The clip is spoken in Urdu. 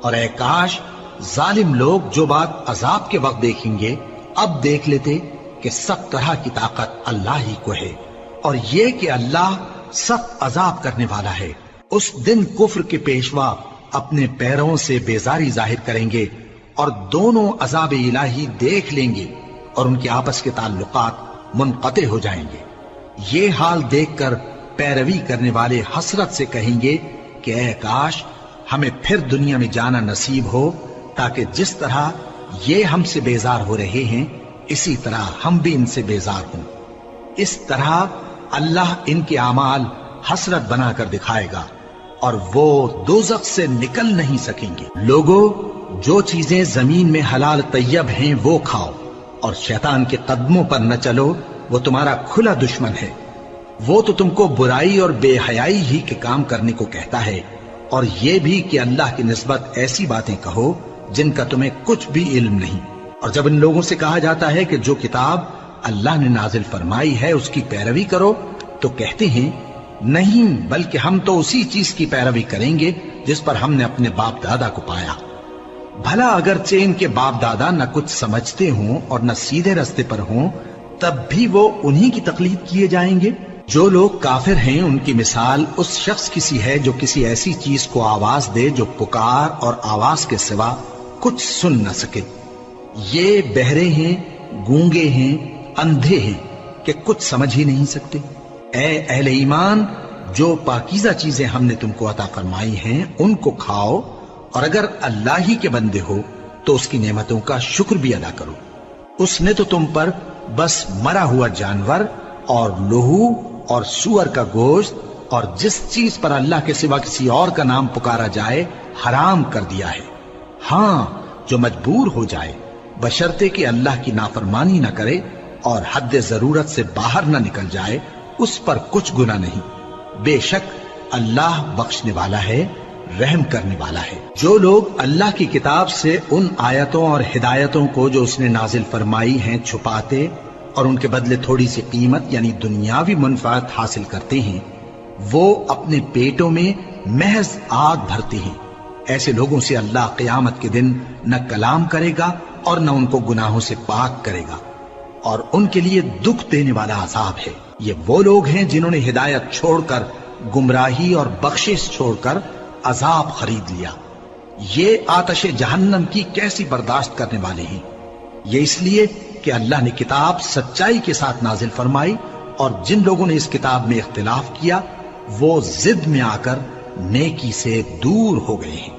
اور اے کاش ظالم لوگ جو بات عذاب کے وقت دیکھیں گے اب دیکھ لیتے کہ سب طرح کی طاقت اللہ ہی کو ہے، اور یہ کہ اللہ سخت عذاب کرنے والا ہے۔ اس دن کفر کے پیشوا اپنے پیروں سے بیزاری ظاہر کریں گے اور دونوں عذاب الہی دیکھ لیں گے اور ان کے آپس کے تعلقات منقطع ہو جائیں گے۔ یہ حال دیکھ کر پیروی کرنے والے حسرت سے کہیں گے کہ اے کاش ہمیں پھر دنیا میں جانا نصیب ہو، تاکہ جس طرح یہ ہم سے بیزار ہو رہے ہیں اسی طرح ہم بھی ان سے بیزار ہوں۔ اس طرح اللہ ان کے اعمال حسرت بنا کر دکھائے گا اور وہ دوزخ سے نکل نہیں سکیں گے۔ لوگو، جو چیزیں زمین میں حلال طیب ہیں وہ کھاؤ، اور شیطان کے قدموں پر نہ چلو، وہ تمہارا کھلا دشمن ہے۔ وہ تو تم کو برائی اور بے حیائی ہی کے کام کرنے کو کہتا ہے، اور یہ بھی کہ اللہ کی نسبت ایسی باتیں کہو جن کا تمہیں کچھ بھی علم نہیں۔ اور جب ان لوگوں سے کہا جاتا ہے کہ جو کتاب اللہ نے نازل فرمائی ہے اس کی پیروی کرو، تو کہتے ہیں نہیں، بلکہ ہم تو اسی چیز کی پیروی کریں گے جس پر ہم نے اپنے باپ دادا کو پایا۔ بھلا اگرچہ ان کے باپ دادا نہ کچھ سمجھتے ہوں اور نہ سیدھے رستے پر ہوں، تب بھی وہ انہی کی تقلید کیے جائیں گے۔ جو لوگ کافر ہیں ان کی مثال اس شخص کی سی ہے جو کسی ایسی چیز کو آواز دے جو پکار اور آواز کے سوا کچھ سن نہ سکے۔ یہ بہرے ہیں، گونگے ہیں، اندھے ہیں کہ کچھ سمجھ ہی نہیں سکتے۔ اے اہل ایمان، جو پاکیزہ چیزیں ہم نے تم کو عطا فرمائی ہیں ان کو کھاؤ، اور اگر اللہ ہی کے بندے ہو تو اس کی نعمتوں کا شکر بھی ادا کرو۔ اس نے تو تم پر بس مرا ہوا جانور اور لہو اور سور کا گوشت اور جس چیز پر اللہ کے سوا کسی اور کا نام پکارا جائے حرام کر دیا ہے۔ ہاں، جو مجبور ہو جائے بشرطے کہ اللہ کی نافرمانی نہ کرے اور حد ضرورت سے باہر نہ نکل جائے، اس پر کچھ گناہ نہیں۔ بے شک اللہ بخشنے والا ہے، رحم کرنے والا ہے۔ جو لوگ اللہ کی کتاب سے ان آیتوں اور ہدایتوں کو جو اس نے نازل فرمائی ہیں چھپاتے اور ان کے بدلے تھوڑی سی قیمت یعنی دنیاوی منفعت حاصل کرتے ہیں، وہ اپنے پیٹوں میں محض آگ بھرتے ہیں۔ ایسے لوگوں سے اللہ قیامت کے دن نہ کلام کرے گا اور نہ ان کو گناہوں سے پاک کرے گا، اور ان کے لیے دکھ دینے والا عذاب ہے۔ یہ وہ لوگ ہیں جنہوں نے ہدایت چھوڑ کر گمراہی اور بخشش چھوڑ کر عذاب خرید لیا۔ یہ آتش جہنم کی کیسی برداشت کرنے والے ہیں۔ یہ اس لیے کہ اللہ نے کتاب سچائی کے ساتھ نازل فرمائی، اور جن لوگوں نے اس کتاب میں اختلاف کیا وہ ضد میں آ کر نیکی سے دور ہو گئے ہیں۔